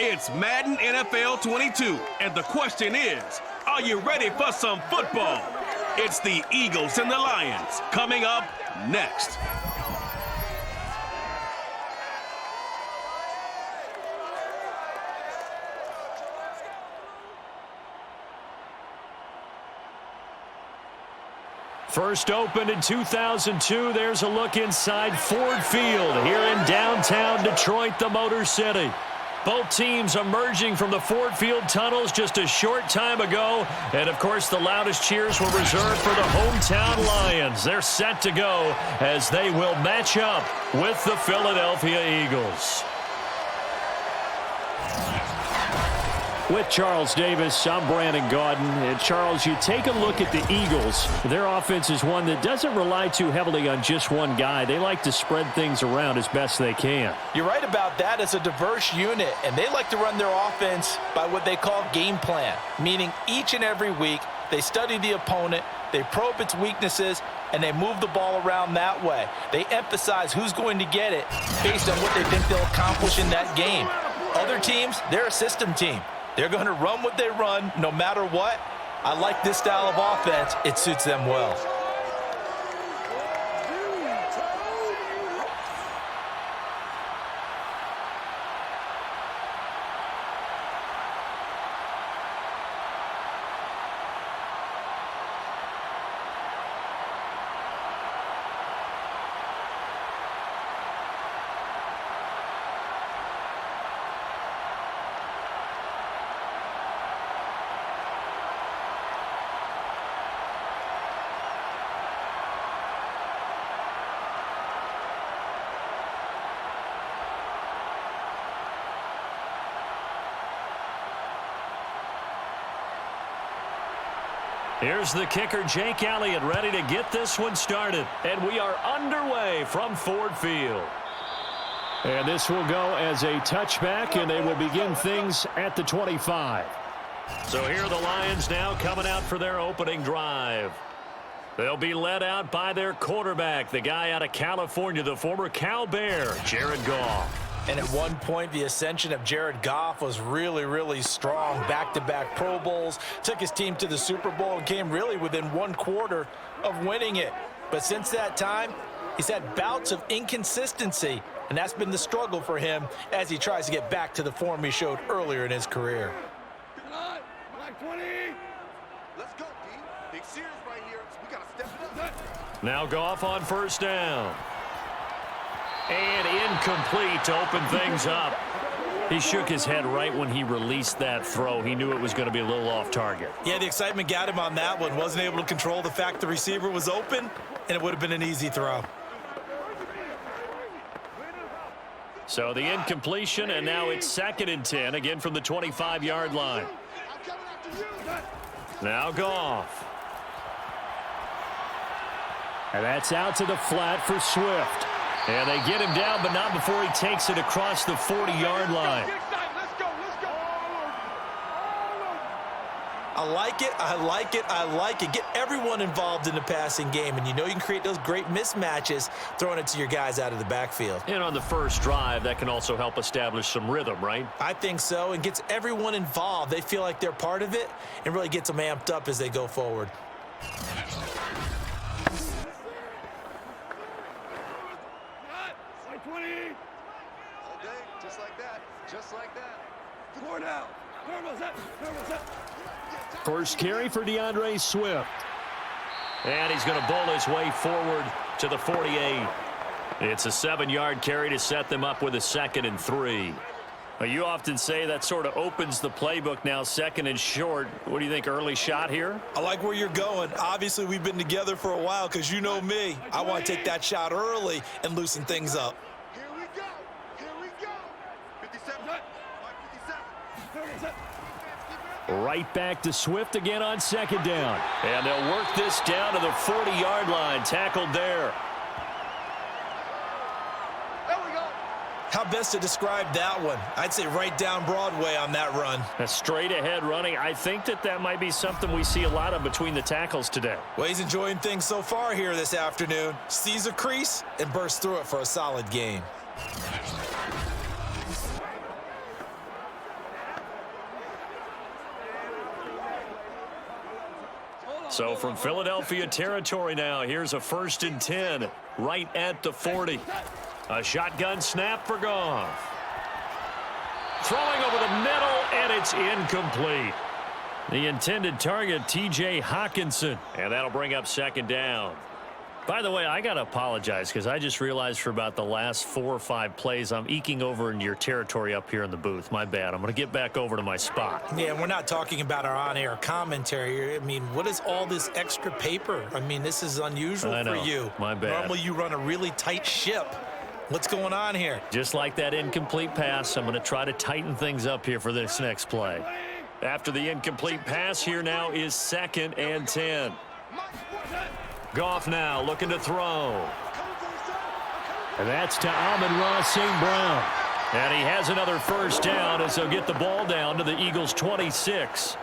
It's Madden NFL 22, and the question is, are you ready for some football? It's the Eagles and the Lions coming up next. First opened in 2002, there's a look inside Ford Field here in downtown Detroit, the Motor City. Both teams emerging from the Ford Field tunnels just a short time ago. And, of course, the loudest cheers were reserved for the hometown Lions. They're set to go as they will match up with the Philadelphia Eagles. With Charles Davis, I'm Brandon Gaudin. And Charles, you take a look at the Eagles. Their offense is one that doesn't rely too heavily on just one guy. They like to spread things around as best they can. You're right about that. It's a diverse unit, and they like to run their offense by what they call game plan, meaning each and every week they study the opponent, they probe its weaknesses, and they move the ball around that way. They emphasize who's going to get it based on what they think they'll accomplish in that game. Other teams, they're a system team. They're going to run what they run no matter what. I like this style of offense. It suits them well. Here's the kicker, Jake Elliott, ready to get this one started. And we are underway from Ford Field. And this will go as a touchback, and they will begin things at the 25. So here are the Lions now coming out for their opening drive. They'll be led out by their quarterback, the guy out of California, the former Cal Bear, Jared Goff. And at one point, the ascension of Jared Goff was really, really strong. Back-to-back Pro Bowls, took his team to the Super Bowl, and came really within one quarter of winning it. But since that time, he's had bouts of inconsistency, and that's been the struggle for him as he tries to get back to the form he showed earlier in his career. Black 20. Let's go, D. Big series right here. We got to step it up. Now Goff on first down. And incomplete to open things up. He shook his head right when he released that throw. He knew it was going to be a little off target. Yeah, the excitement got him on that one. Wasn't able to control the fact the receiver was open, and it would have been an easy throw. So the incompletion, and now it's 2nd and 10, again from the 25-yard line. Now Goff. And that's out to the flat for Swift. And they get him down, but not before he takes it across the 40-yard line. I like it, I like it, I like it. Get everyone involved in the passing game, and you know you can create those great mismatches throwing it to your guys out of the backfield. And on the first drive, that can also help establish some rhythm, right? I think so, and gets everyone involved. They feel like they're part of it, and really gets them amped up as they go forward. First carry for DeAndre Swift. And he's going to bowl his way forward to the 48. It's a 7-yard carry to set them up with a 2nd and 3. Well, you often say that sort of opens the playbook now, 2nd and short. What do you think, early shot here? I like where you're going. Obviously, we've been together for a while because you know me. I want to take that shot early and loosen things up. Here we go. Here we go. 57. 57. Right back to Swift again on 2nd down. And they'll work this down to the 40-yard line. Tackled there. There we go. How best to describe that one? I'd say right down Broadway on that run. A straight ahead running. I think that might be something we see a lot of between the tackles today. Well, he's enjoying things so far here this afternoon. Sees a crease and bursts through it for a solid gain. So from Philadelphia territory now, here's a 1st and 10 right at the 40. A shotgun snap for Goff. Throwing over the middle, and it's incomplete. The intended target, T.J. Hawkinson, and that'll bring up 2nd down. By the way, I got to apologize because I just realized for about the last 4 or 5 plays, I'm eking over into your territory up here in the booth. My bad. I'm going to get back over to my spot. Yeah, we're not talking about our on-air commentary. I mean, what is all this extra paper? I mean, this is unusual for you. My bad. Normally you run a really tight ship. What's going on here? Just like that incomplete pass, I'm going to try to tighten things up here for this next play. After the incomplete pass, here now is 2nd and 10. Goff now looking to throw. And that's to Amon-Ra St. Brown. And he has another 1st down as he'll get the ball down to the Eagles' 26.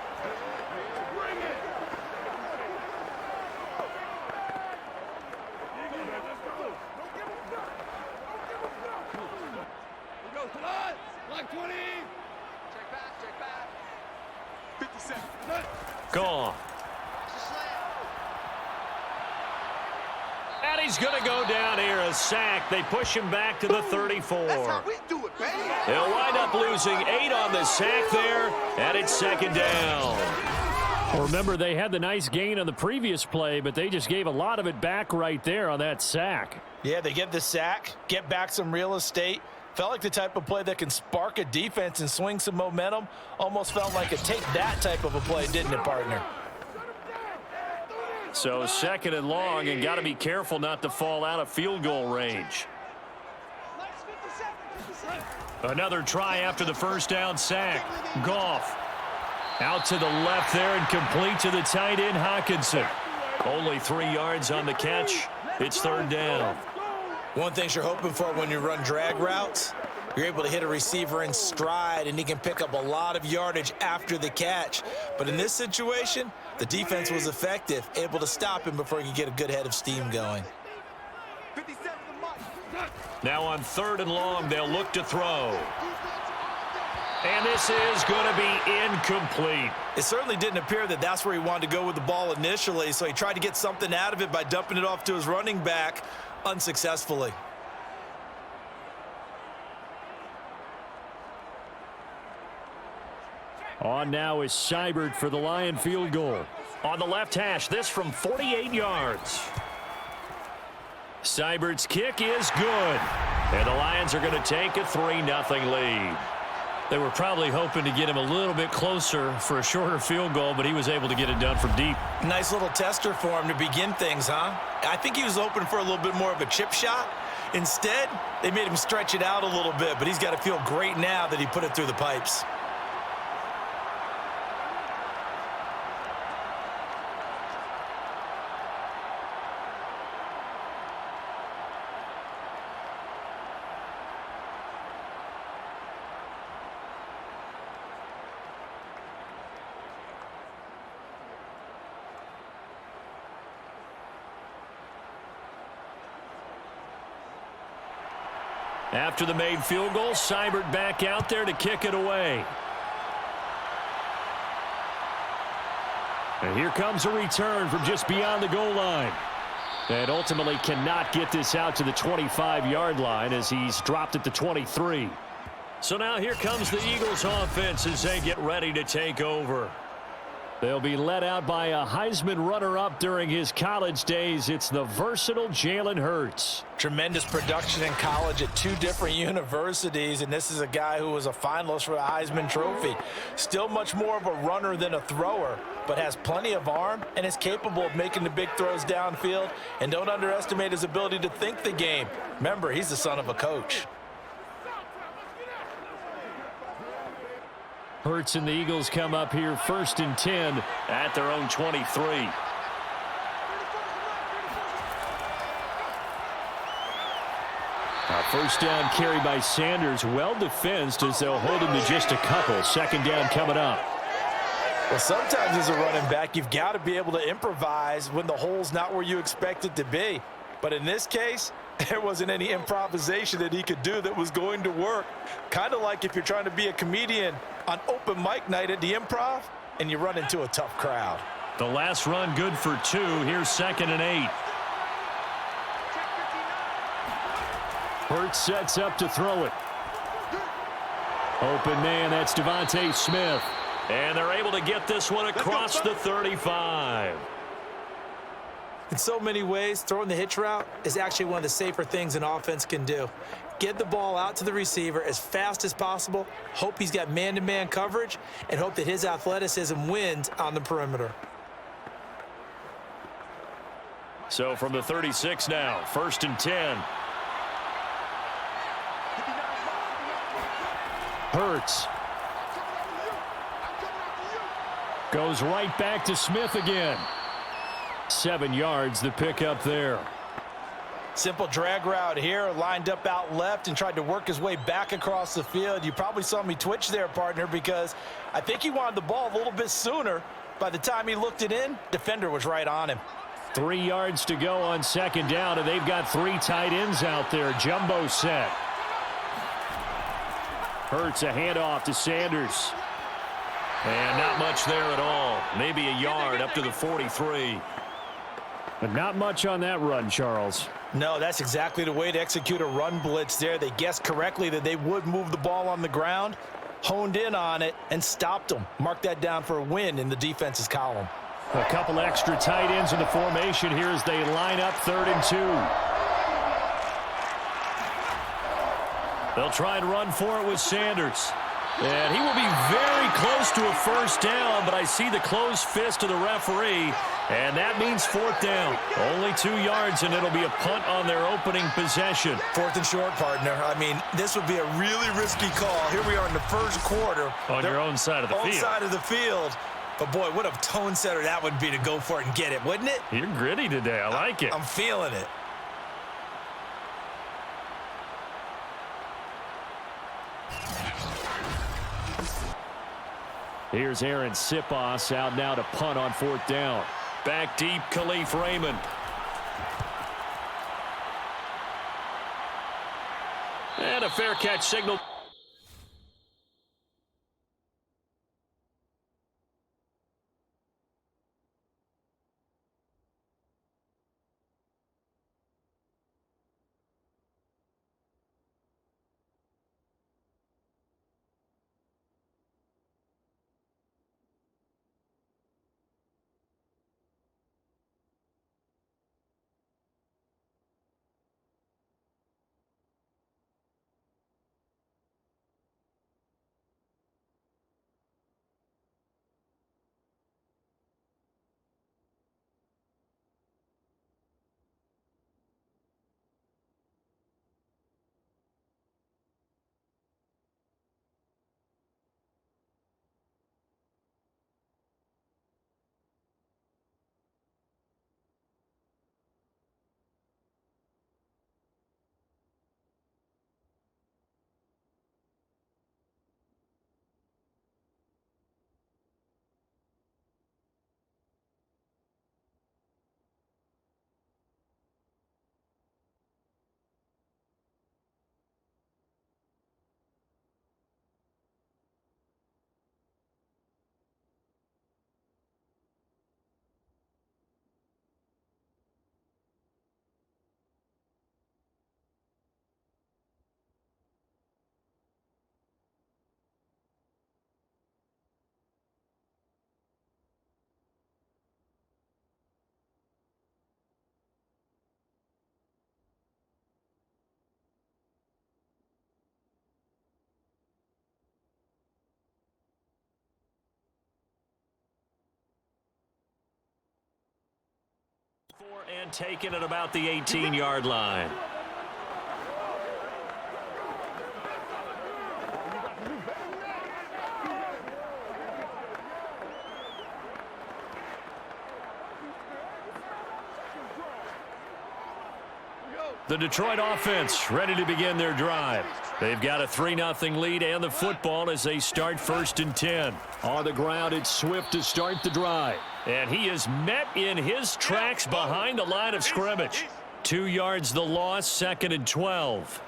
Goff. And he's going to go down here, a sack. They push him back to the 34. That's how we do it, baby. They'll wind up losing 8 on the sack there, and it's 2nd down. Well, remember, they had the nice gain on the previous play, but they just gave a lot of it back right there on that sack. Yeah, they get the sack, get back some real estate. Felt like the type of play that can spark a defense and swing some momentum. Almost felt like a take that type of a play, didn't it, partner? So 2nd and long, and got to be careful not to fall out of field goal range. Another try after the 1st down sack. Goff out to the left there and complete to the tight end Hawkinson. Only 3 yards on the catch. It's 3rd down. One thing you're hoping for when you run drag routes, you're able to hit a receiver in stride, and he can pick up a lot of yardage after the catch. But in this situation, the defense was effective, able to stop him before he could get a good head of steam going. Now on 3rd and long, they'll look to throw. And this is going to be incomplete. It certainly didn't appear that that's where he wanted to go with the ball initially, so he tried to get something out of it by dumping it off to his running back unsuccessfully. On now is Seibert for the Lion field goal. On the left hash, this from 48 yards. Seibert's kick is good. And the Lions are going to take a 3-0 lead. They were probably hoping to get him a little bit closer for a shorter field goal, but he was able to get it done from deep. Nice little tester for him to begin things, huh? I think he was hoping for a little bit more of a chip shot. Instead, they made him stretch it out a little bit, but he's got to feel great now that he put it through the pipes. After the made field goal, Seibert back out there to kick it away. And here comes a return from just beyond the goal line. And ultimately cannot get this out to the 25-yard line as he's dropped at the 23. So now here comes the Eagles offense as they get ready to take over. They'll be led out by a Heisman runner-up during his college days. It's the versatile Jalen Hurts. Tremendous production in college at 2 different universities, and this is a guy who was a finalist for the Heisman Trophy. Still much more of a runner than a thrower, but has plenty of arm and is capable of making the big throws downfield. And don't underestimate his ability to think the game. Remember, he's the son of a coach. Hurts and the Eagles come up here 1st and 10 at their own 23. A 1st down carry by Sanders, well defensed as they'll hold him to just a couple. 2nd down coming up. Well, sometimes as a running back, you've got to be able to improvise when the hole's not where you expect it to be. But in this case, there wasn't any improvisation that he could do that was going to work. Kind of like if you're trying to be a comedian on open mic night at the Improv and you run into a tough crowd. The last run good for 2. Here's 2nd and 8. Hurts sets up to throw it. Open man, that's Devontae Smith. And they're able to get this one across the 35. In so many ways, throwing the hitch route is actually one of the safer things an offense can do. Get the ball out to the receiver as fast as possible, hope he's got man-to-man coverage, and hope that his athleticism wins on the perimeter. So from the 36 now, 1st and 10. Hurts. Goes right back to Smith again. 7 yards, the pickup there. Simple drag route here, lined up out left and tried to work his way back across the field. You probably saw me twitch there, partner, because I think he wanted the ball a little bit sooner. By the time he looked it in, defender was right on him. 3 yards to go on 2nd down, and they've got 3 tight ends out there. Jumbo set. Hurts a handoff to Sanders. And not much there at all. Maybe a yard up to the 43. But not much on that run, Charles. No, that's exactly the way to execute a run blitz there. They guessed correctly that they would move the ball on the ground, honed in on it, and stopped them. Mark that down for a win in the defense's column. A couple extra tight ends in the formation here as they line up 3rd and 2. They'll try and run for it with Sanders. And he will be very close to a 1st down, but I see the closed fist of the referee, and that means 4th down. Only 2 yards, and it'll be a punt on their opening possession. 4th and short, partner. I mean, this would be a really risky call. Here we are in the 1st quarter. On your own side of the field. Own side of the field. But, boy, what a tone setter that would be to go for it and get it, wouldn't it? You're gritty today. I like it. I'm feeling it. Here's Aaron Sipos out now to punt on 4th down. Back deep, Khalif Raymond. And a fair catch signal. And taken at about the 18-yard line. The Detroit offense ready to begin their drive. They've got a 3-0 lead and the football as they start 1st and 10. On the ground, it's Swift to start the drive. And he is met in his tracks behind the line of scrimmage. 2 yards the loss, 2nd and 12.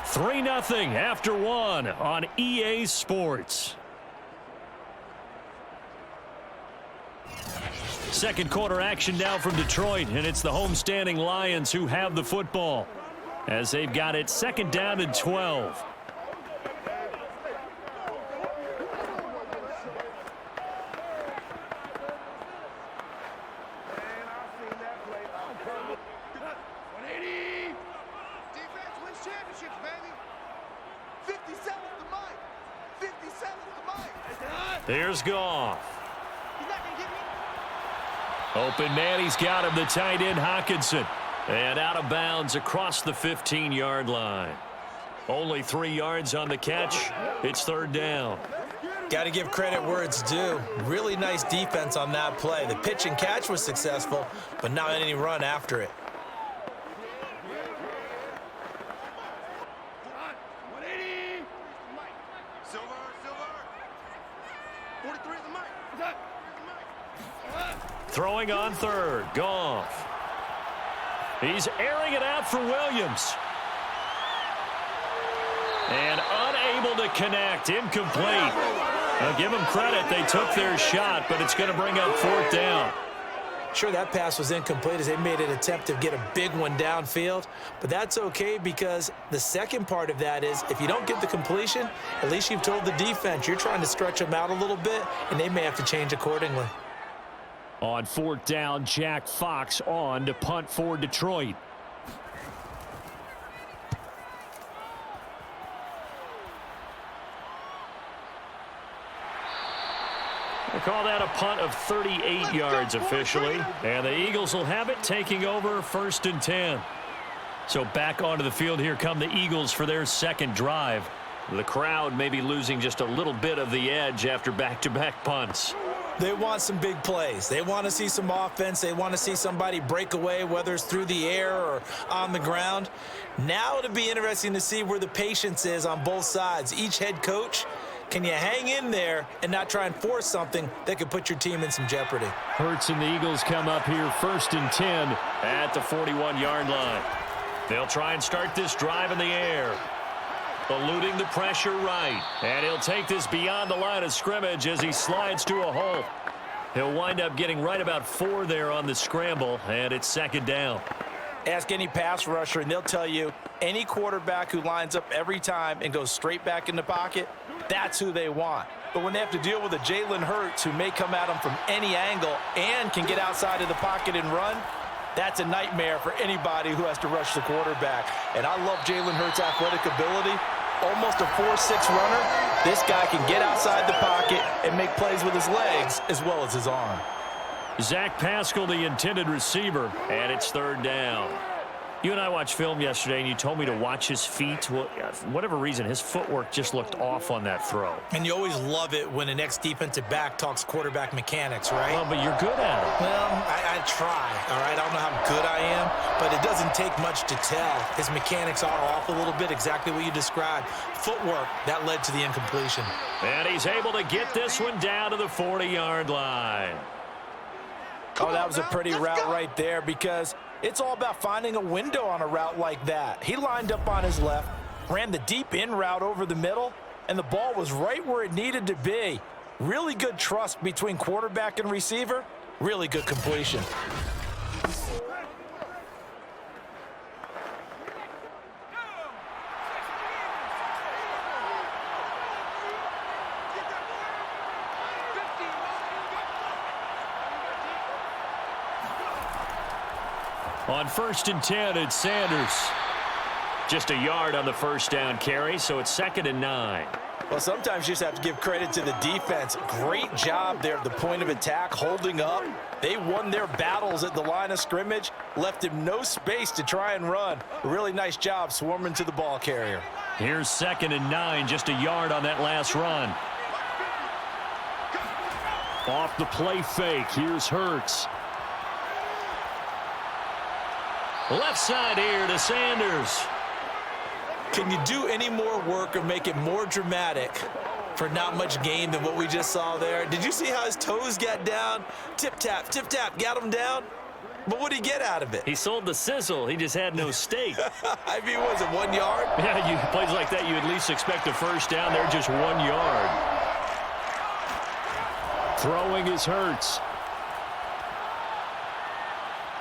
3-0 after one on EA Sports. Second quarter action now from Detroit, and it's the homestanding Lions who have the football as they've got it second down and 12. There's Goff. Open man, he's got him, the tight end Hockenson. And out of bounds across the 15-yard line. Only 3 yards on the catch. It's third down. Got to give credit where it's due. Really nice defense on that play. The pitch and catch was successful, but not any run after it. Throwing on third, Goff. He's airing it out for Williams. And unable to connect, incomplete. Now give them credit, they took their shot, but it's going to bring up fourth down. Sure, that pass was incomplete as they made an attempt to get a big one downfield, but that's okay because the second part of that is if you don't get the completion, at least you've told the defense you're trying to stretch them out a little bit, and they may have to change accordingly. On fourth down, Jack Fox on to punt for Detroit. They call that a punt of 38 yards officially. And the Eagles will have it, taking over first and 10. So back onto the field here come the Eagles for their second drive. The crowd may be losing just a little bit of the edge after back-to-back punts. They want some big plays. They want to see some offense. They want to see somebody break away, whether it's through the air or on the ground. Now it'll be interesting to see where the patience is on both sides. Each head coach, can you hang in there and not try and force something that could put your team in some jeopardy? Hurts and the Eagles come up here first and 10 at the 41-yard line. They'll try and start this drive in the air. Eluding the pressure right. And he'll take this beyond the line of scrimmage as he slides to a hole. He'll wind up getting right about 4 there on the scramble, and it's second down. Ask any pass rusher, and they'll tell you any quarterback who lines up every time and goes straight back in the pocket, that's who they want. But when they have to deal with a Jalen Hurts who may come at them from any angle and can get outside of the pocket and run, that's a nightmare for anybody who has to rush the quarterback. And I love Jalen Hurts' athletic ability. Almost a 4.6 runner. This guy can get outside the pocket and make plays with his legs as well as his arm. Zach Pascal, the intended receiver, and it's third down. You and I watched film yesterday, and you told me to watch his feet. Well, for whatever reason, his footwork just looked off on that throw. And you always love it when an ex-defensive back talks quarterback mechanics, right? Well, but you're good at it. Well, I try, all right? I don't know how good I am, but it doesn't take much to tell. His mechanics are off a little bit, exactly what you described. Footwork, that led to the incompletion. And he's able to get this one down to the 40-yard line. Oh, that was a pretty route right there because it's all about finding a window on a route like that. He lined up on his left, ran the deep in route over the middle, and the ball was right where it needed to be. Really good trust between quarterback and receiver. Really good completion. On first and 10, it's Sanders. Just a yard on the first down carry, so it's second and 9. Well, sometimes you just have to give credit to the defense. Great job there at the point of attack, holding up. They won their battles at the line of scrimmage, left him no space to try and run. A really nice job swarming to the ball carrier. Here's second and 9, just a yard on that last run. Off the play fake, here's Hurts. Left side here to Sanders. Can you do any more work or make it more dramatic for not much gain than what we just saw there? Did you see how his toes got down? Tip-tap, got him down. But what did he get out of it? He sold the sizzle. He just had no steak. I mean, was it 1 yard? Yeah, plays like that, you at least expect a first down. They're just 1 yard. Throwing is Hurts.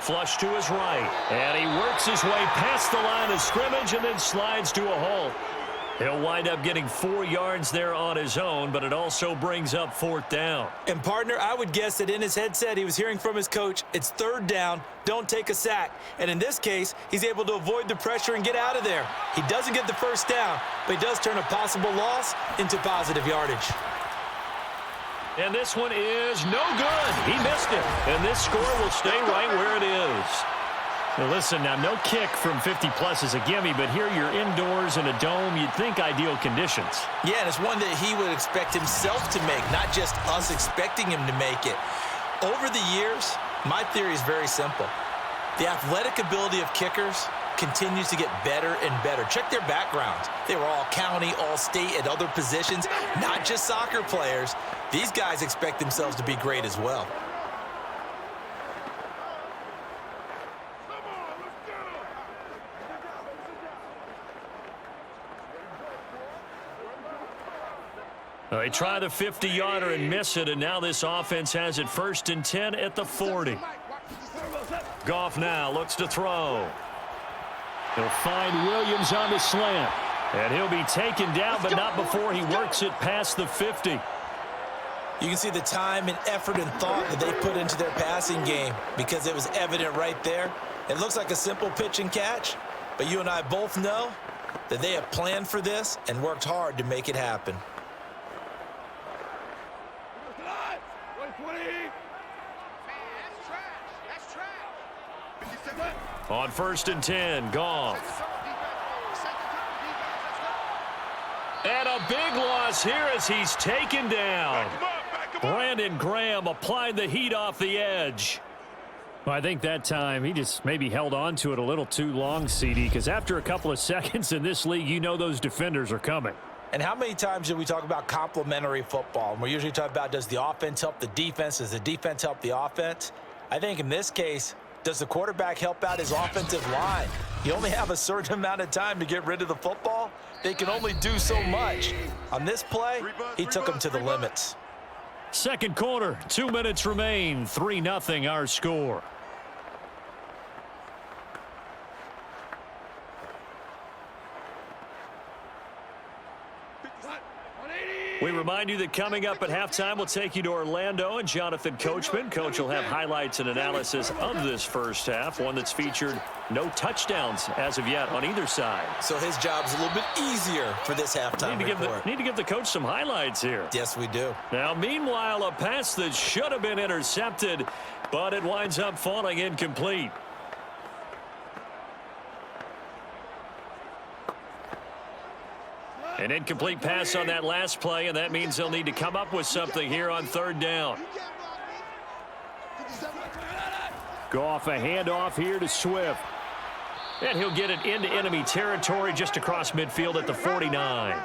Flush to his right. And he works his way past the line of scrimmage and then slides to a halt. He'll wind up getting 4 yards there on his own, but it also brings up 4th down. And, partner, I would guess that in his headset he was hearing from his coach, it's 3rd down, don't take a sack. And in this case, he's able to avoid the pressure and get out of there. He doesn't get the first down, but he does turn a possible loss into positive yardage. And this one is no good. He missed it. And this score will stay right where it is. Now listen, now no kick from 50-plus is a gimme, but here you're indoors in a dome. You'd think ideal conditions. Yeah, and it's one that he would expect himself to make, not just us expecting him to make it. Over the years, my theory is very simple. The athletic ability of kickers continues to get better and better. Check their backgrounds. They were all county, all state at other positions, not just soccer players. These guys expect themselves to be great as well. They try the 50-yarder and miss it, and now this offense has it 1st and 10 at the 40. Goff now looks to throw. He'll find Williams on the slant. And he'll be taken down, but not before he works it past the 50. You can see the time and effort and thought that they put into their passing game because it was evident right there. It looks like a simple pitch and catch, but you and I both know that they have planned for this and worked hard to make it happen. On 1st and 10, Goff. And a big loss here as he's taken down. Brandon Graham applied the heat off the edge. Well, I think that time he just maybe held on to it a little too long, CD, because after a couple of seconds in this league, you know those defenders are coming. And how many times do we talk about complementary football? And we're usually talking about, does the offense help the defense? Does the defense help the offense? I think in this case, does the quarterback help out his offensive line? You only have a certain amount of time to get rid of the football. They can only do so much. On this play, he took them to the limits. Second quarter, 2 minutes remain, 3-0 our score. We remind you that coming up at halftime, we'll take you to Orlando and Jonathan Coachman. Coach will have highlights and analysis of this first half, one that's featured no touchdowns as of yet on either side. So his job's a little bit easier for this halftime report. Need to give the coach some highlights here. Yes, we do. Now, meanwhile, a pass that should have been intercepted, but it winds up falling incomplete. An incomplete pass on that last play, and that means they'll need to come up with something here on 3rd down. Goff, a handoff here to Swift. And he'll get it into enemy territory just across midfield at the 49.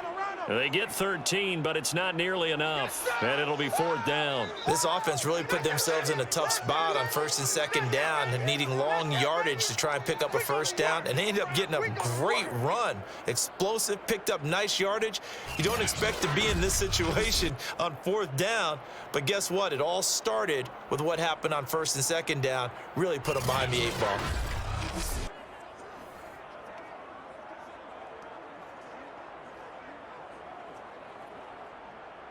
They get 13, but it's not nearly enough, and it'll be 4th down. This offense really put themselves in a tough spot on 1st and 2nd down, needing long yardage to try and pick up a first down, and they ended up getting a great run. Explosive, picked up nice yardage. You don't expect to be in this situation on 4th down, but guess what? It all started with what happened on 1st and 2nd down. Really put them behind the 8 ball.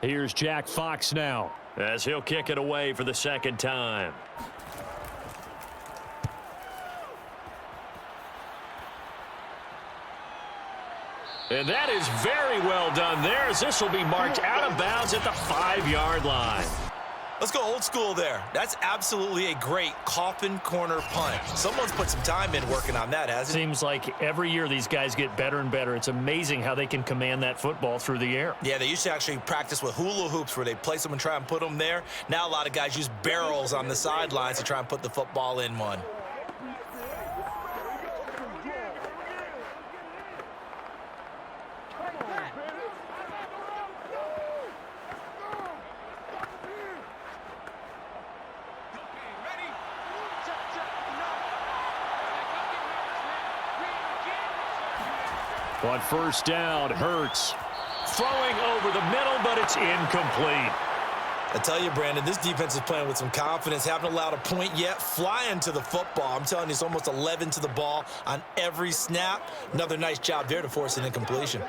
Here's Jack Fox now, as he'll kick it away for the 2nd time. And that is very well done there, as this will be marked out of bounds at the 5-yard line. Let's go old school there. That's absolutely a great coffin corner punt. Someone's put some time in working on that, hasn't it? Seems like every year these guys get better and better. It's amazing how they can command that football through the air. Yeah, they used to actually practice with hula hoops where they place them and try and put them there. Now a lot of guys use barrels on the sidelines to try and put the football in one. On first down, Hurts. Throwing over the middle, but it's incomplete. I tell you, Brandon, this defense is playing with some confidence. Haven't allowed a point yet. Flying to the football. I'm telling you, it's almost 11 to the ball on every snap. Another nice job there to force an incompletion.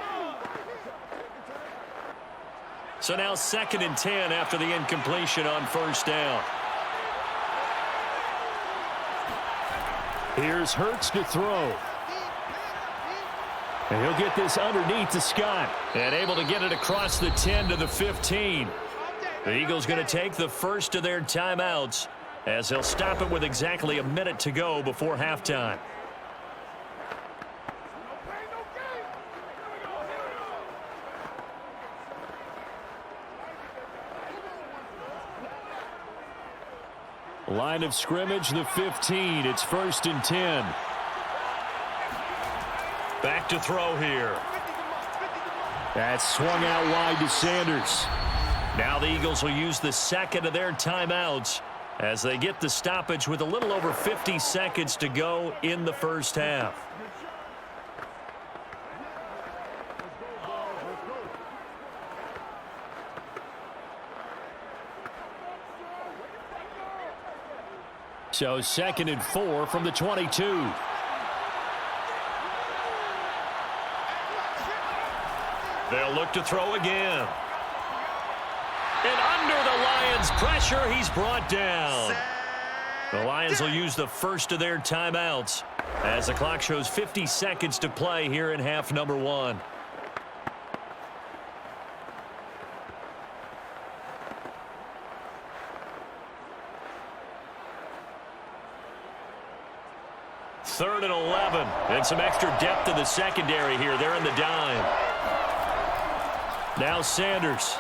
So now 2nd and 10 after the incompletion on first down. Here's Hurts to throw. And he'll get this underneath to Scott. And able to get it across the 10 to the 15. The Eagles going to take the first of their timeouts as they'll stop it with exactly a minute to go before halftime. Line of scrimmage, the 15. It's 1st and 10. Back to throw here. That's swung out wide to Sanders. Now the Eagles will use the 2nd of their timeouts as they get the stoppage with a little over 50 seconds to go in the first half. So 2nd and 4 from the 22. They'll look to throw again. And under the Lions' pressure, he's brought down. The Lions will use the first of their timeouts as the clock shows 50 seconds to play here in half number 1. Third and 11, and some extra depth in the secondary here. They're in the dime. Now Sanders.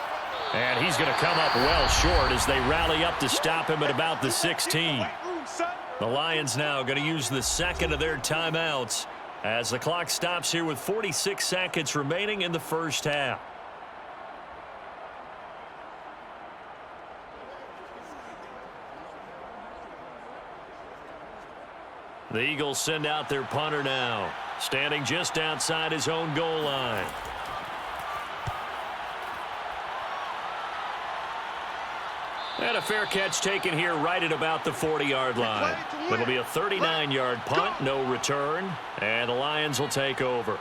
And he's going to come up well short as they rally up to stop him at about the 16. The Lions now going to use the 2nd of their timeouts as the clock stops here with 46 seconds remaining in the first half. The Eagles send out their punter now, standing just outside his own goal line. And a fair catch taken here right at about the 40-yard line. It'll be a 39-yard punt, no return, and the Lions will take over.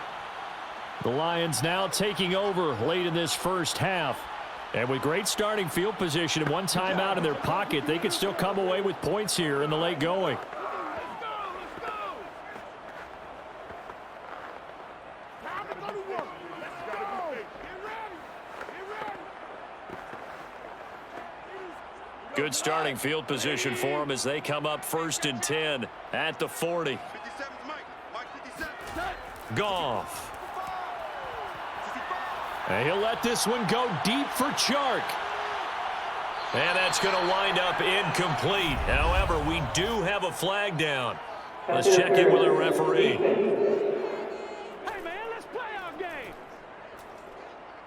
The Lions now taking over late in this first half. And with great starting field position and one timeout in their pocket, they could still come away with points here in the late going. Good starting field position for them as they come up 1st and 10 at the 40. Goff. And he'll let this one go deep for Chark. And that's going to wind up incomplete. However, we do have a flag down. Let's check in with our referee.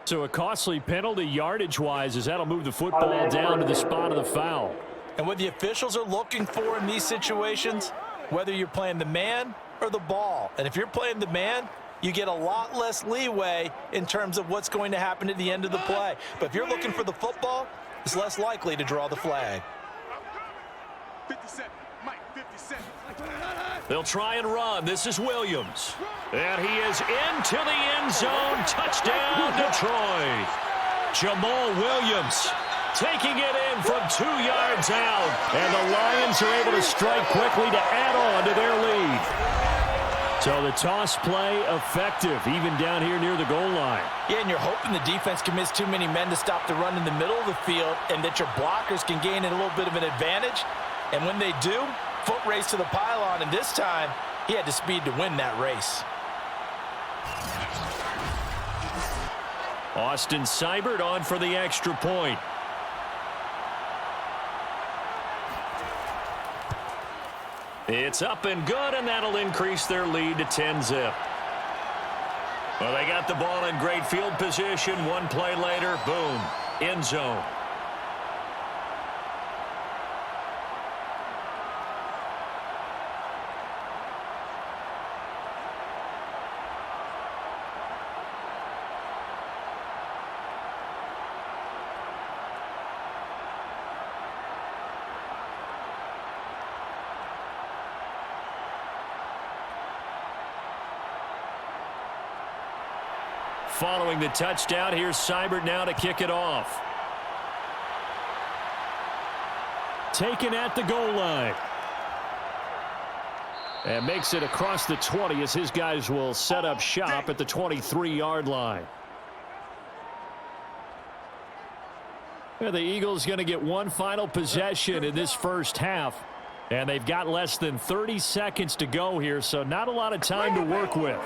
So a costly penalty yardage-wise as that'll move the football down to the spot of the foul. And what the officials are looking for in these situations, whether you're playing the man or the ball. And if you're playing the man, you get a lot less leeway in terms of what's going to happen at the end of the play. But if you're looking for the football, it's less likely to draw the flag. 57, Mike, 57. They'll try and run. This is Williams. And he is into the end zone. Touchdown, Detroit. Jamal Williams taking it in from 2 yards out. And the Lions are able to strike quickly to add on to their lead. So the toss play effective, even down here near the goal line. Yeah, and you're hoping the defense can miss too many men to stop the run in the middle of the field and that your blockers can gain a little bit of an advantage. And when they do, foot race to the pylon, and this time he had the speed to win that race. Austin Seibert on for the extra point. It's up and good, and that'll increase their lead to 10-zip. Well, they got the ball in great field position. One play later, boom, end zone. following the touchdown. Here's Seibert now to kick it off. Taken at the goal line. And makes it across the 20 as his guys will set up shop at the 23-yard line. The Eagles going to get one final possession in this first half. And they've got less than 30 seconds to go here, so not a lot of time to work with.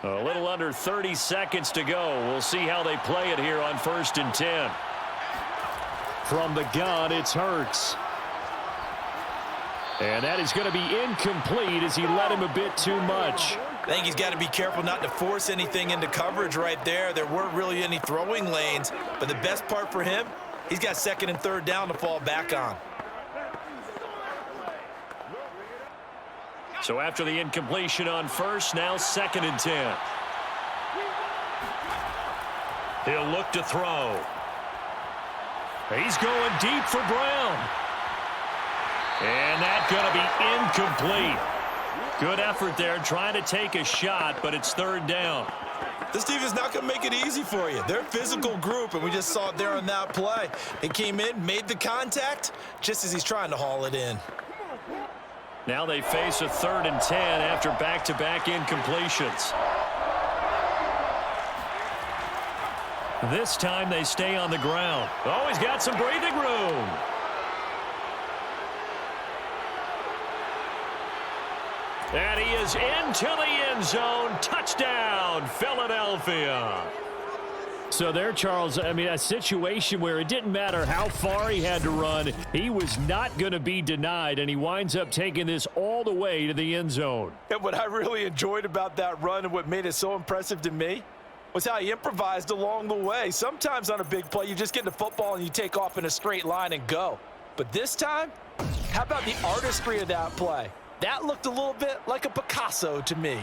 A little under 30 seconds to go. We'll see how they play it here on 1st and 10. From the gun, it's Hurts. And that is going to be incomplete as he led him a bit too much. I think he's got to be careful not to force anything into coverage right there. There weren't really any throwing lanes, but the best part for him, he's got 2nd and 3rd down to fall back on. So after the incompletion on 1st, now 2nd and 10. He'll look to throw. He's going deep for Brown. And that's going to be incomplete. Good effort there trying to take a shot, but it's 3rd down. This team is not going to make it easy for you. They're a physical group, and we just saw it there on that play. He came in, made the contact, just as he's trying to haul it in. Now they face a 3rd and 10 after back-to-back incompletions. This time they stay on the ground. Oh, he's got some breathing room. And he is into the end zone. Touchdown, Philadelphia. So there, Charles, I mean, a situation where it didn't matter how far he had to run. He was not going to be denied, and he winds up taking this all the way to the end zone. And what I really enjoyed about that run and what made it so impressive to me was how he improvised along the way. Sometimes on a big play, you just get the football and you take off in a straight line and go. But this time, how about the artistry of that play? That looked a little bit like a Picasso to me.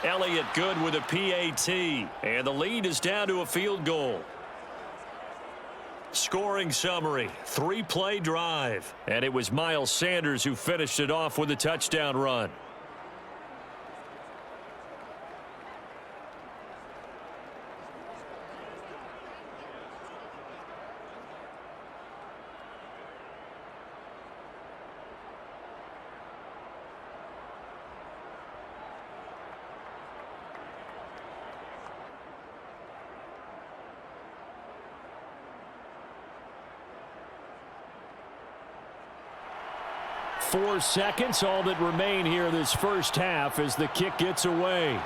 Elliott good with a PAT, and the lead is down to a field goal. Scoring summary, 3-play drive, and it was Miles Sanders who finished it off with a touchdown run. Four seconds, all that remain here this first half as the kick gets away.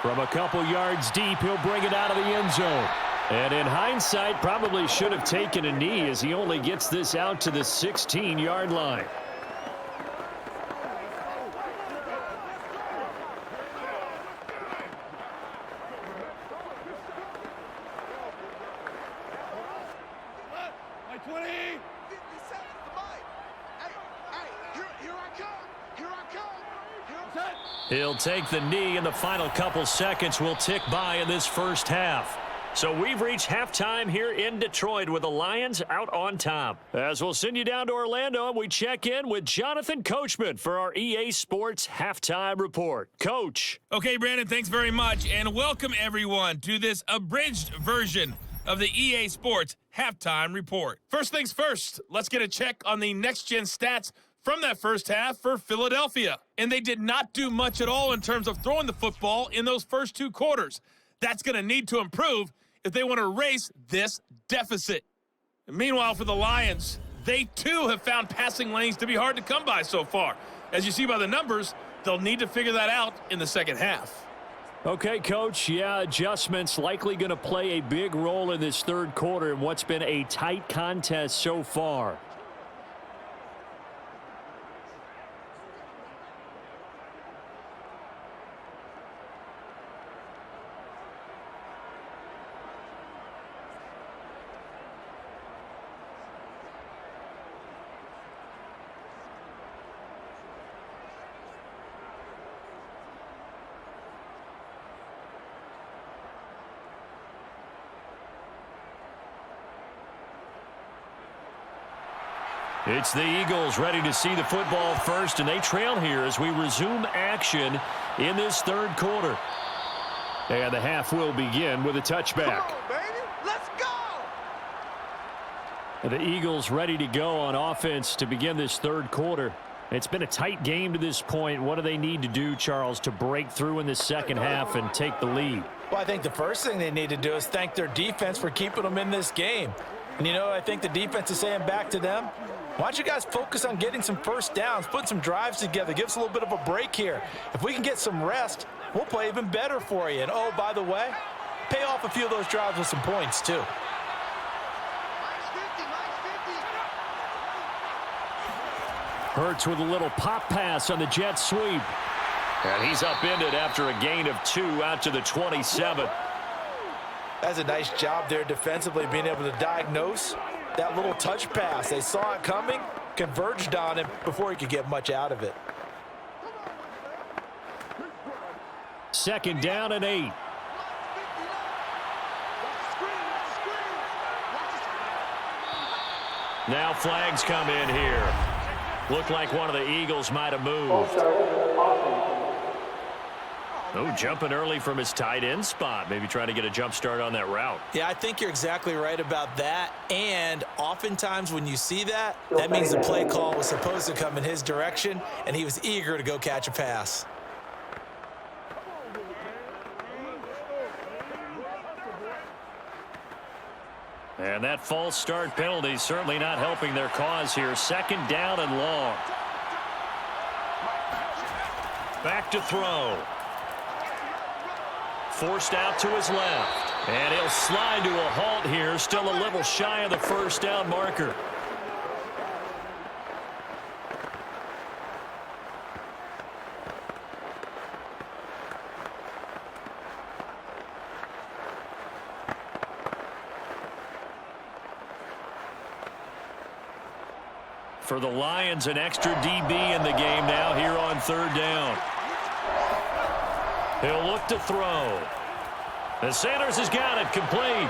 From a couple yards deep, he'll bring it out of the end zone. And in hindsight, probably should have taken a knee as he only gets this out to the 16-yard line. He'll take the knee, and the final couple seconds will tick by in this first half. So we've reached halftime here in Detroit with the Lions out on top. As we'll send you down to Orlando, and we check in with Jonathan Coachman for our EA Sports Halftime Report. Coach. Okay, Brandon, thanks very much, and welcome everyone to this abridged version of the EA Sports Halftime Report. First things first, let's get a check on the next-gen stats from that first half for Philadelphia. And they did not do much at all in terms of throwing the football in those first two quarters. That's going to need to improve if they want to erase this deficit. And meanwhile, for the Lions, they too have found passing lanes to be hard to come by so far. As you see by the numbers, they'll need to figure that out in the second half. Okay, Coach, yeah, adjustments likely going to play a big role in this third quarter in what's been a tight contest so far. It's the Eagles ready to see the football first, and they trail here as we resume action in this third quarter. And the half will begin with a touchback. Come on, baby. Let's go. The Eagles ready to go on offense to begin this third quarter. It's been a tight game to this point. What do they need to do, Charles, to break through in the second half and take the lead? Well, I think the first thing they need to do is thank their defense for keeping them in this game. And, you know, I think the defense is saying back to them, why don't you guys focus on getting some first downs, putting some drives together, give us a little bit of a break here. If we can get some rest, we'll play even better for you. And, oh, by the way, pay off a few of those drives with some points, too. Hurts with a little pop pass on the jet sweep. And he's upended after a gain of 2 out to the 27. That's a nice job there defensively, being able to diagnose that little touch pass. They saw it coming, converged on him before he could get much out of it. Second down and 8. Now flags come in here. Looked like one of the Eagles might have moved. Oh, jumping early from his tight end spot. Maybe trying to get a jump start on that route. Yeah, I think you're exactly right about that. And oftentimes when you see that, that means the play call was supposed to come in his direction, and he was eager to go catch a pass. And that false start penalty certainly not helping their cause here. Second down and long. Back to throw. Forced out to his left. And he'll slide to a halt here. Still a little shy of the first down marker. For the Lions, an extra DB in the game now here on third down. He'll look to throw. And Sanders has got it complete.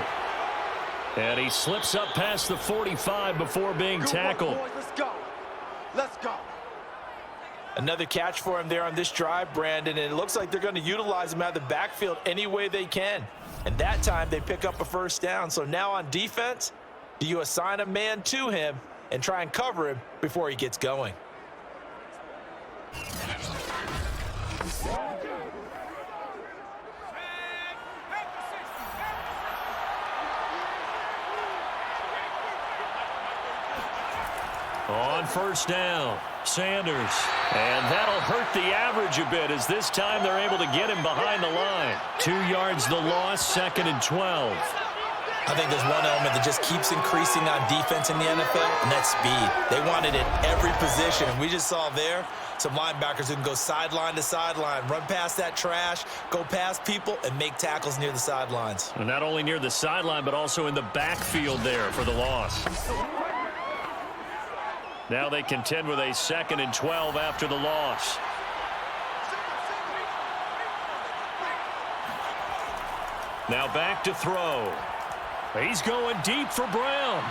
And he slips up past the 45 before being tackled. Let's go. Let's go. Another catch for him there on this drive, Brandon, and it looks like they're going to utilize him out of the backfield any way they can. And that time they pick up a first down. So now on defense, do you assign a man to him and try and cover him before he gets going? On first down, Sanders. And that'll hurt the average a bit as this time they're able to get him behind the line. 2 yards the loss, second and 12. I think there's one element that just keeps increasing on defense in the NFL, and that's speed. They want it at every position, and we just saw there some linebackers who can go sideline to sideline, run past that trash, go past people, and make tackles near the sidelines. And not only near the sideline, but also in the backfield there for the loss. Now they contend with a second and 12 after the loss. Now back to throw. He's going deep for Brown.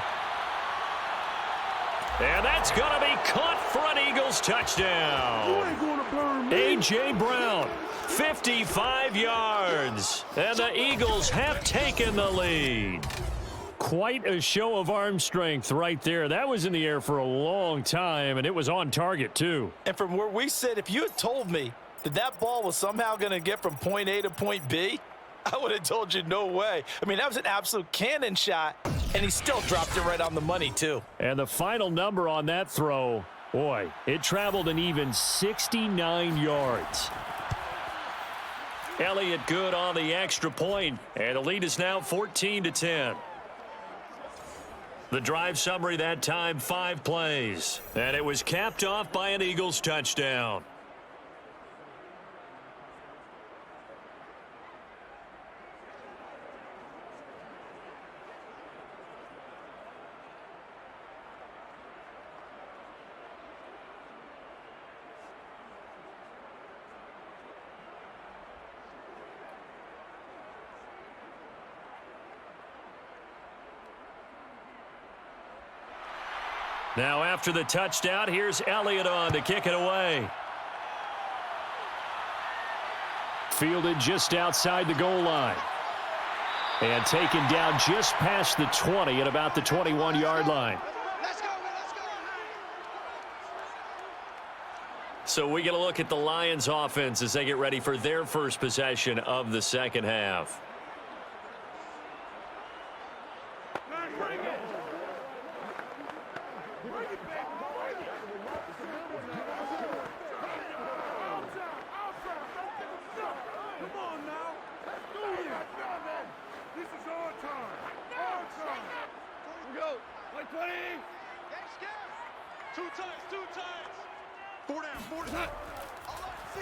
And that's going to be caught for an Eagles touchdown. A.J. Brown, 55 yards. And the Eagles have taken the lead. Quite a show of arm strength right there. That was in the air for a long time, and it was on target, too. And from where we sit, if you had told me that that ball was somehow going to get from point A to point B, I would have told you no way. I mean, that was an absolute cannon shot, and he still dropped it right on the money, too. And the final number on that throw, boy, it traveled an even 69 yards. Elliott good on the extra point, and the lead is now 14-10. The drive summary that time, 5 plays. And it was capped off by an Eagles touchdown. Now after the touchdown, here's Elliott on to kick it away. Fielded just outside the goal line. And taken down just past the 20 at about the 21-yard line. So we get a look at the Lions offense as they get ready for their first possession of the second half.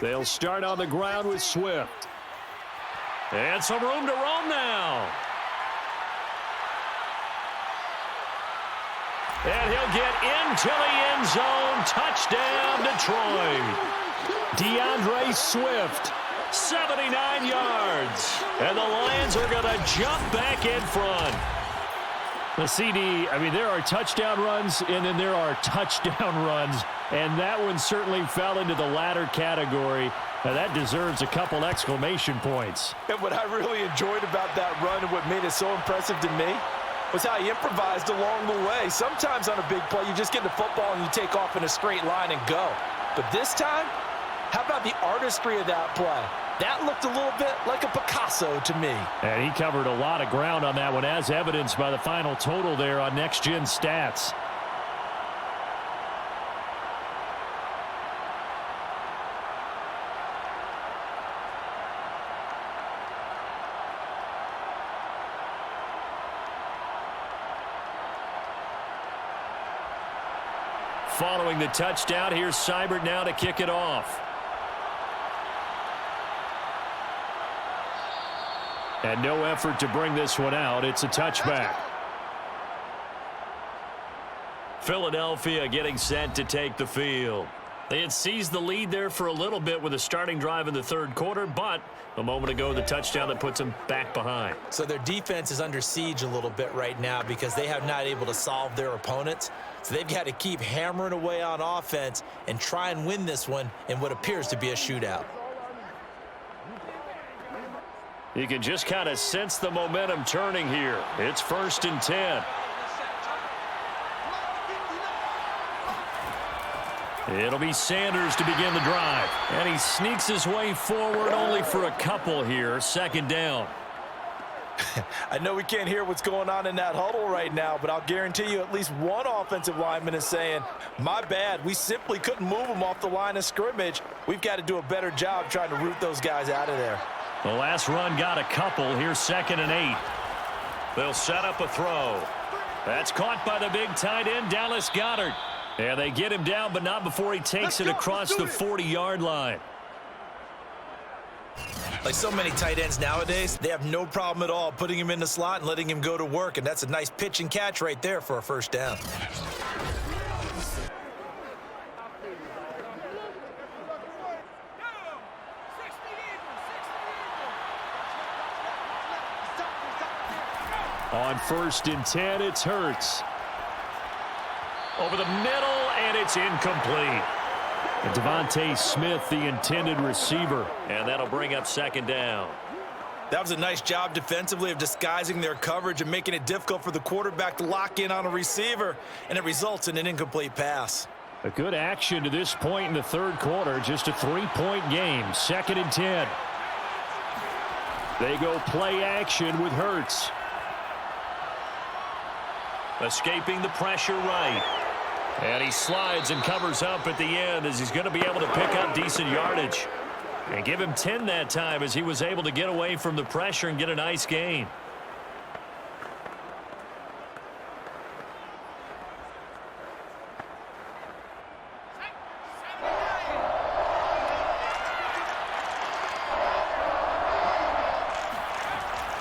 They'll start on the ground with Swift. And some room to roam now. And he'll get into the end zone. Touchdown, Detroit. DeAndre Swift. 79 yards. And the Lions are going to jump back in front. The CD, I mean, there are touchdown runs, and then there are touchdown runs. And that one certainly fell into the latter category. Now, that deserves a couple exclamation points. And what I really enjoyed about that run and what made it so impressive to me was how he improvised along the way. Sometimes on a big play, you just get the football and you take off in a straight line and go. But this time, how about the artistry of that play? That looked a little bit like a Picasso to me. And he covered a lot of ground on that one, as evidenced by the final total there on Next Gen Stats. Following the touchdown, here's Seibert now to kick it off. And no effort to bring this one out. It's a touchback. Philadelphia getting set to take the field. They had seized the lead there for a little bit with a starting drive in the third quarter, but a moment ago, the touchdown that puts them back behind. So their defense is under siege a little bit right now because they have not able to solve their opponents. So they've got to keep hammering away on offense and try and win this one in what appears to be a shootout. You can just kind of sense the momentum turning here. It's 1st and 10. It'll be Sanders to begin the drive. And he sneaks his way forward only for a couple here. 2nd down. I know we can't hear what's going on in that huddle right now, but I'll guarantee you at least one offensive lineman is saying, my bad, we simply couldn't move them off the line of scrimmage. We've got to do a better job trying to root those guys out of there. The last run got a couple. Here's 2nd and 8. They'll set up a throw. That's caught by the big tight end, Dallas Goedert. And they get him down, but not before he takes it across the 40-yard line. Like so many tight ends nowadays, they have no problem at all putting him in the slot and letting him go to work, and that's a nice pitch and catch right there for a 1st down. On 1st and 10, it's Hurts. Over the middle, and it's incomplete. And Devontae Smith, the intended receiver. And that'll bring up 2nd down. That was a nice job defensively of disguising their coverage and making it difficult for the quarterback to lock in on a receiver, and it results in an incomplete pass. A good action to this point in the third quarter. Just a 3-point game. 2nd and 10. They go play action with Hurts. Escaping the pressure right. And he slides and covers up at the end as he's going to be able to pick up decent yardage. And give him 10 that time as he was able to get away from the pressure and get a nice gain.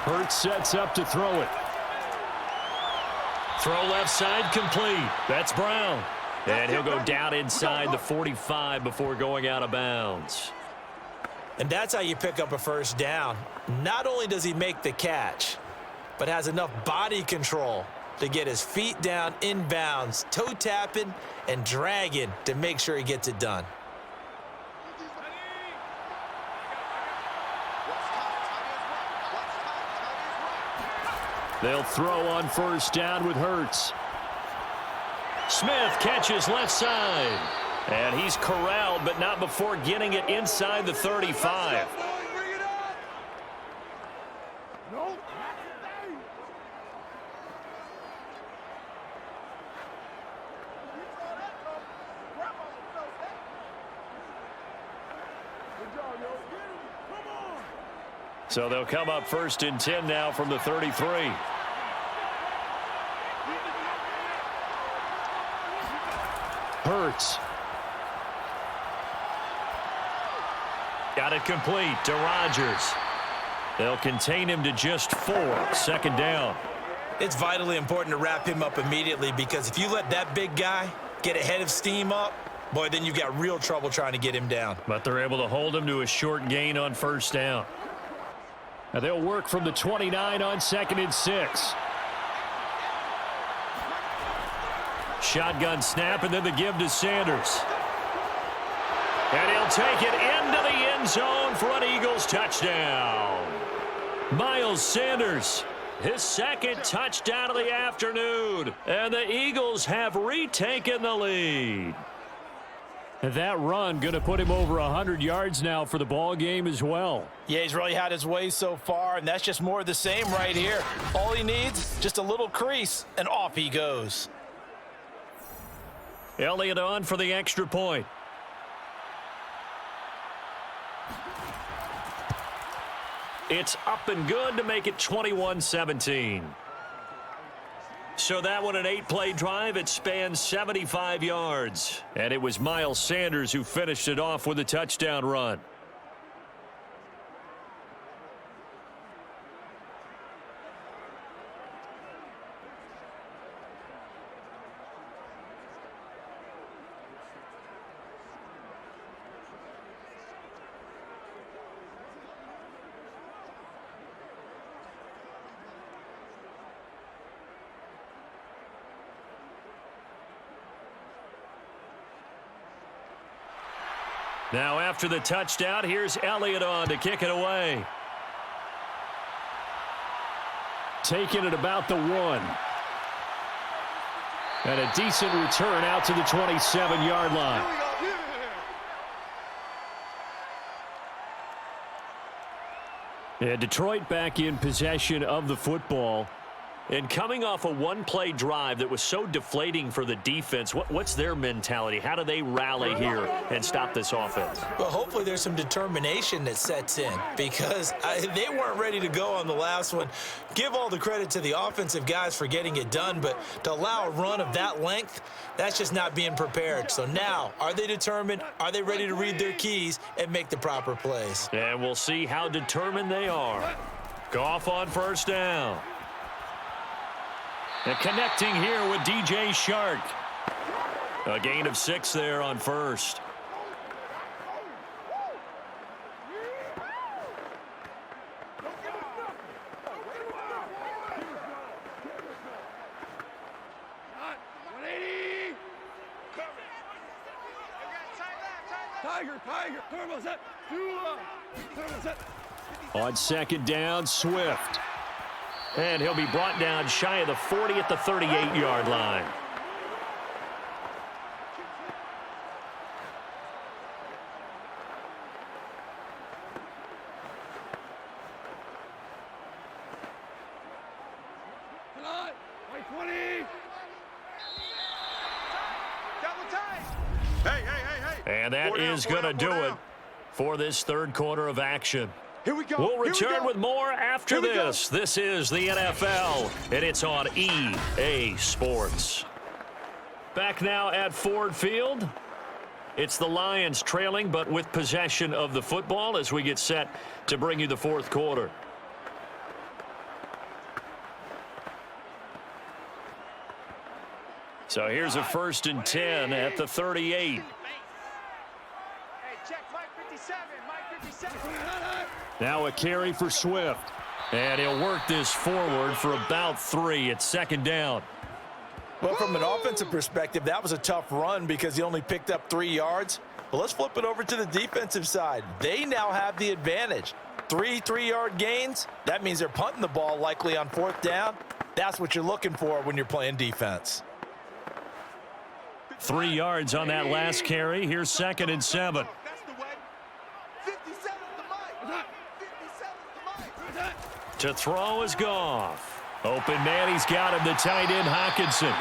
Hurts sets up to throw it. Throw left side complete. That's Brown. And he'll go down inside the 45 before going out of bounds. And that's how you pick up a 1st down. Not only does he make the catch, but has enough body control to get his feet down inbounds, toe tapping and dragging to make sure he gets it done. They'll throw on first down with Hurts. Smith catches left side. And he's corralled, but not before getting it inside the 35. So they'll come up first and 10 now from the 33. Hurts. Got it complete to Rodgers. They'll contain him to just 4. 2nd down. It's vitally important to wrap him up immediately because if you let that big guy get ahead of steam up, boy, then you've got real trouble trying to get him down. But they're able to hold him to a short gain on first down. Now they'll work from the 29 on 2nd and 6. Shotgun snap and then the give to Sanders. And he'll take it into the end zone for an Eagles touchdown. Miles Sanders, his 2nd touchdown of the afternoon. And the Eagles have retaken the lead. That run going to put him over 100 yards now for the ball game as well. Yeah, he's really had his way so far, and that's just more of the same right here. All he needs, just a little crease, and off he goes. Elliott on for the extra point. It's up and good to make it 21-17. So that one, an 8-play drive. It spans 75 yards. And it was Miles Sanders who finished it off with a touchdown run. Now after the touchdown, here's Elliott on to kick it away. Taking it about the 1. And a decent return out to the 27-yard line. Yeah, Detroit back in possession of the football. And coming off a 1-play drive that was so deflating for the defense, what's their mentality? How do they rally here and stop this offense? Well, hopefully there's some determination that sets in because they weren't ready to go on the last one. Give all the credit to the offensive guys for getting it done, but to allow a run of that length, that's just not being prepared. So now, are they determined? Are they ready to read their keys and make the proper plays? And we'll see how determined they are. Goff on first down. And connecting here with DJ Shark. A gain of 6 there on first. Tiger, turbo set, turbo set. On 2nd down, Swift. And he'll be brought down shy of the 40 at the 38-yard line. Tonight, 20. And that is going to do it for this 3rd quarter of action. Here we go. We'll return with more after this. This is the NFL, and it's on EA Sports. Back now at Ford Field. It's the Lions trailing, but with possession of the football as we get set to bring you the 4th quarter. So here's a 1st and 10 at the 38. Now a carry for Swift. And he'll work this forward for about 3. It's 2nd down. Well, from an offensive perspective, that was a tough run because he only picked up 3 yards. But let's flip it over to the defensive side. They now have the advantage. 3 3-yard gains, that means they're punting the ball likely on 4th down. That's what you're looking for when you're playing defense. 3 yards on that last carry. Here's 2nd and 7. That's the way. 57's the mic. 57's the mic. To throw is Goff. Open man, he's got him, the tight end, Hockenson.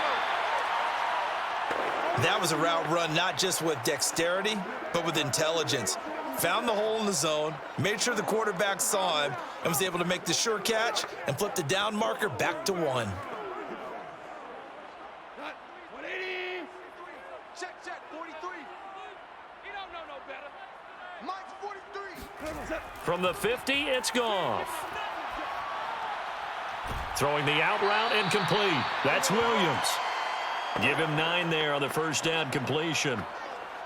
That was a route run not just with dexterity, but with intelligence. Found the hole in the zone, made sure the quarterback saw him, and was able to make the sure catch and flip the down marker back to 1. 180. Check, 43. You don't know no better. Mike's 43. From the 50, it's Goff. Throwing the out route incomplete. That's Williams. Give him 9 there on the 1st down completion.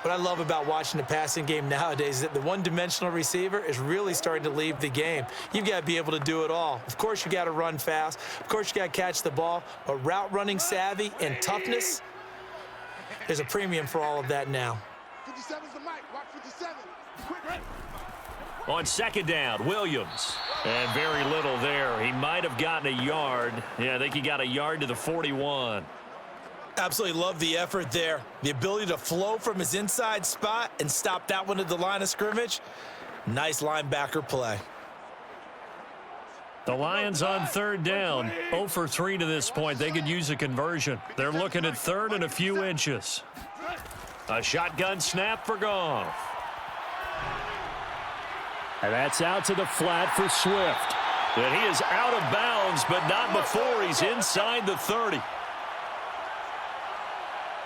What I love about watching the passing game nowadays is that the one-dimensional receiver is really starting to leave the game. You've got to be able to do it all. Of course, you got to run fast. Of course, you got to catch the ball. But route running savvy and toughness, there's a premium for all of that now. 57's the mic. Watch 57. Quick. On 2nd down, Williams. And very little there. He might have gotten a yard. Yeah, I think he got a yard to the 41. Absolutely love the effort there. The ability to flow from his inside spot and stop that one at the line of scrimmage. Nice linebacker play. The Lions on 3rd down. 0 for 3 to this point. They could use a conversion. They're looking at 3rd and a few inches. A shotgun snap for Goff. And that's out to the flat for Swift. And he is out of bounds, but not before he's inside the 30.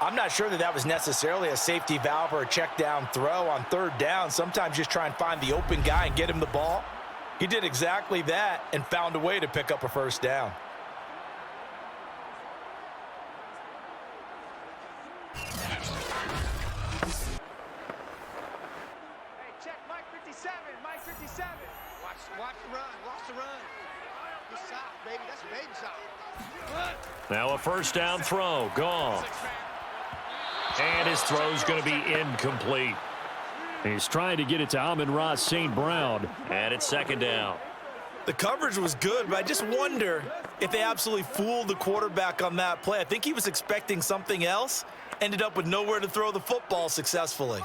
I'm not sure that was necessarily a safety valve or a check down throw on 3rd down. Sometimes just try and find the open guy and get him the ball. He did exactly that and found a way to pick up a 1st down. Hey, check Mike 57. Mike 57. Watch the run. Watch the run. Good shot, baby. That's a baby shot. Now a 1st down throw. Goff. And his throw's going to be incomplete. He's trying to get it to Amon-Ra St. Brown. And it's 2nd down. The coverage was good, but I just wonder if they absolutely fooled the quarterback on that play. I think he was expecting something else. Ended up with nowhere to throw the football successfully.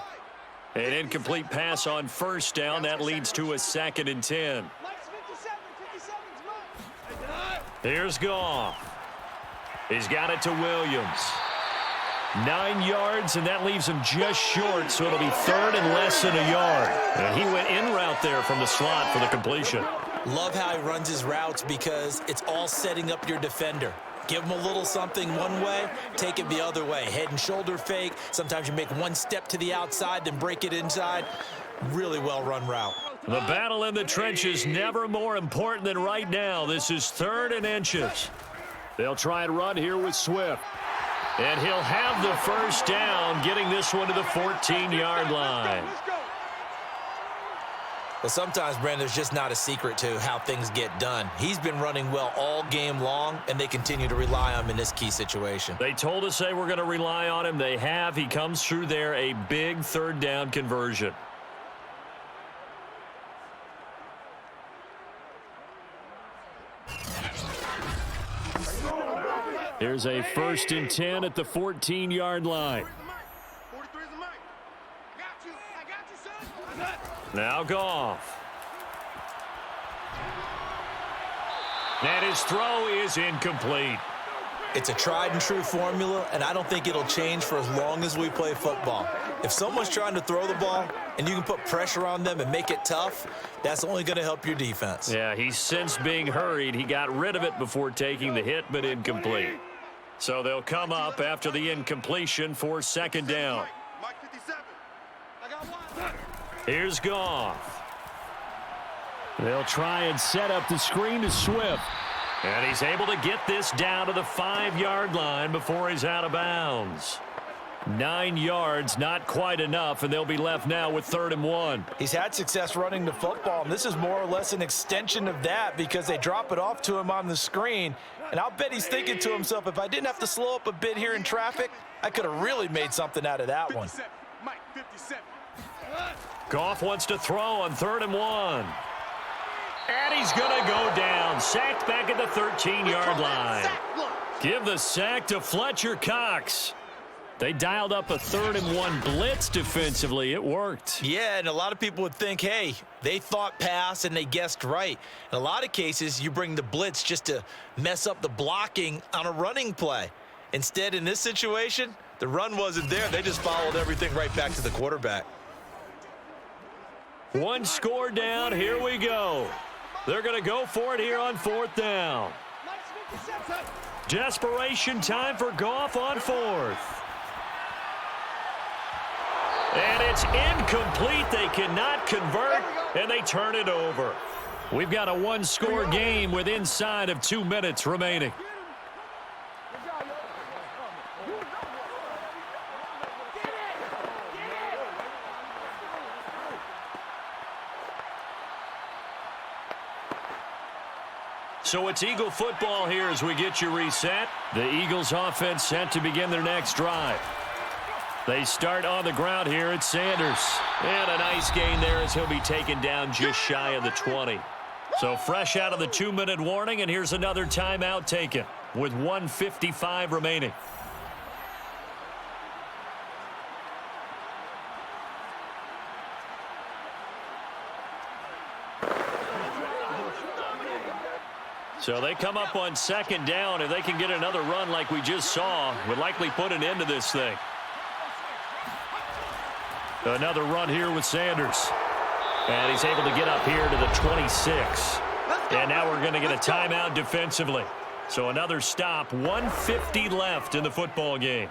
An incomplete pass on 1st down. That leads to a 2nd and 10. Mike's 57. 57's Mike. Here's Goff. He's got it to Williams. 9 yards, and that leaves him just short, so it'll be 3rd and less than a yard. And he went in route there from the slot for the completion. Love how he runs his routes because it's all setting up your defender. Give him a little something one way, take it the other way. Head and shoulder fake. Sometimes you make one step to the outside, then break it inside. Really well-run route. The battle in the trenches never more important than right now. This is 3rd and inches. They'll try and run here with Swift. And he'll have the 1st down, getting this one to the 14-yard line. Well, sometimes, Brandon, there's just not a secret to how things get done. He's been running well all game long, and they continue to rely on him in this key situation. They told us they were going to rely on him. They have. He comes through there, a big 3rd down conversion. Here's a 1st and 10 at the 14-yard line. 43's the mic. I got you, son. Now Goff. And his throw is incomplete. It's a tried and true formula, and I don't think it'll change for as long as we play football. If someone's trying to throw the ball and you can put pressure on them and make it tough, that's only going to help your defense. Yeah, he's since being hurried. He got rid of it before taking the hit, but incomplete. So they'll come up after the incompletion for 2nd down. Mike 57. I got one. Here's Goff. They'll try and set up the screen to Swift. And he's able to get this down to the 5-yard line before he's out of bounds. 9 yards, not quite enough, and they'll be left now with 3rd and 1. He's had success running the football, and this is more or less an extension of that because they drop it off to him on the screen. And I'll bet he's thinking to himself, if I didn't have to slow up a bit here in traffic, I could have really made something out of that one. 57. Mike, 57. Goff wants to throw on 3rd and 1. And he's going to go down. Sacked back at the 13-yard line. Give the sack to Fletcher Cox. They dialed up a 3rd and 1 blitz defensively. It worked. Yeah, and a lot of people would think, hey, they thought pass and they guessed right. In a lot of cases, you bring the blitz just to mess up the blocking on a running play. Instead, in this situation, the run wasn't there. They just followed everything right back to the quarterback. 1 score down. Here we go. They're going to go for it here on 4th down. Desperation time for Goff on 4th. And it's incomplete. They cannot convert, and they turn it over. We've got a 1-score game with inside of 2 minutes remaining. So it's Eagle football here as we get you reset. The Eagles offense set to begin their next drive. They start on the ground here at Sanders. And a nice gain there as he'll be taken down just shy of the 20. So fresh out of the 2-minute warning, and here's another timeout taken with 1:55 remaining. So they come up on 2nd down. If they can get another run like we just saw, would likely put an end to this thing. Another run here with Sanders. And he's able to get up here to the 26. And now we're going to get a timeout defensively. So another stop. 1:50 left in the football game.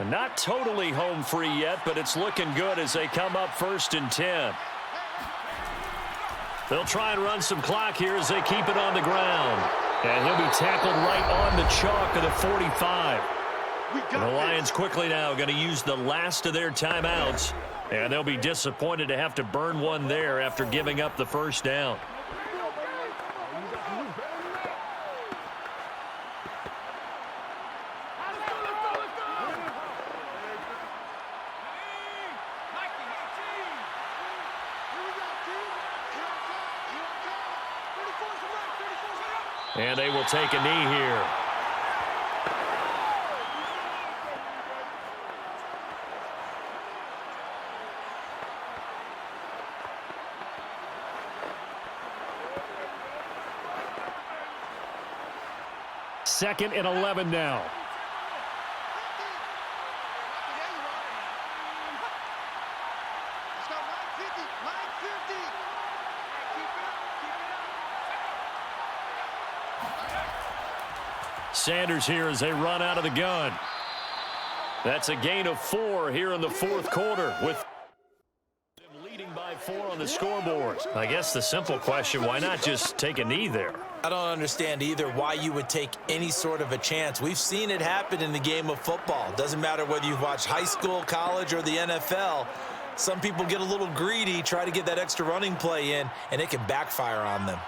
Not totally home free yet, but it's looking good as they come up 1st and 10. They'll try and run some clock here as they keep it on the ground. And he'll be tackled right on the chalk of the 45. And the Lions quickly now going to use the last of their timeouts. And they'll be disappointed to have to burn one there after giving up the 1st down. And they will take a knee here. Second and 11 now. Sanders here as they run out of the gun. That's a gain of 4 here in the 4th quarter with them leading by 4 on the scoreboard. I guess the simple question, why not just take a knee there? I don't understand either why you would take any sort of a chance. We've seen it happen in the game of football. Doesn't matter whether you've watched high school, college, or the NFL. Some people get a little greedy, try to get that extra running play in, and it can backfire on them.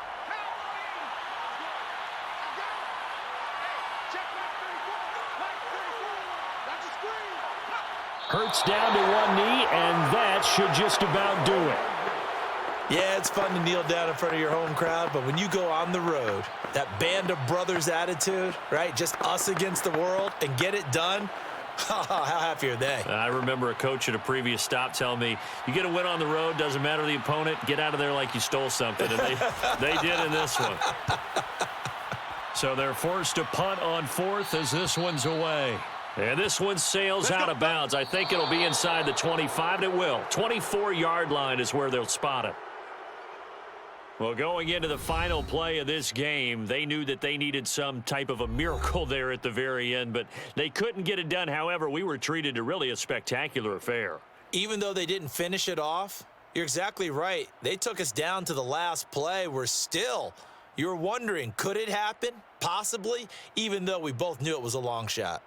Hurts down to one knee, and that should just about do it. Yeah, it's fun to kneel down in front of your home crowd, but when you go on the road, that band of brothers attitude, right, just us against the world, and get it done, how happy are they? I remember a coach at a previous stop telling me, you get a win on the road, doesn't matter the opponent, get out of there like you stole something, and they did in this one. So they're forced to punt on 4th as this one's away. And this one sails out of bounds. I think it'll be inside the 25, and it will. 24-yard line is where they'll spot it. Well, going into the final play of this game, they knew that they needed some type of a miracle there at the very end, but they couldn't get it done. However, we were treated to really a spectacular affair. Even though they didn't finish it off, you're exactly right. They took us down to the last play. You're wondering, could it happen? Possibly, even though we both knew it was a long shot.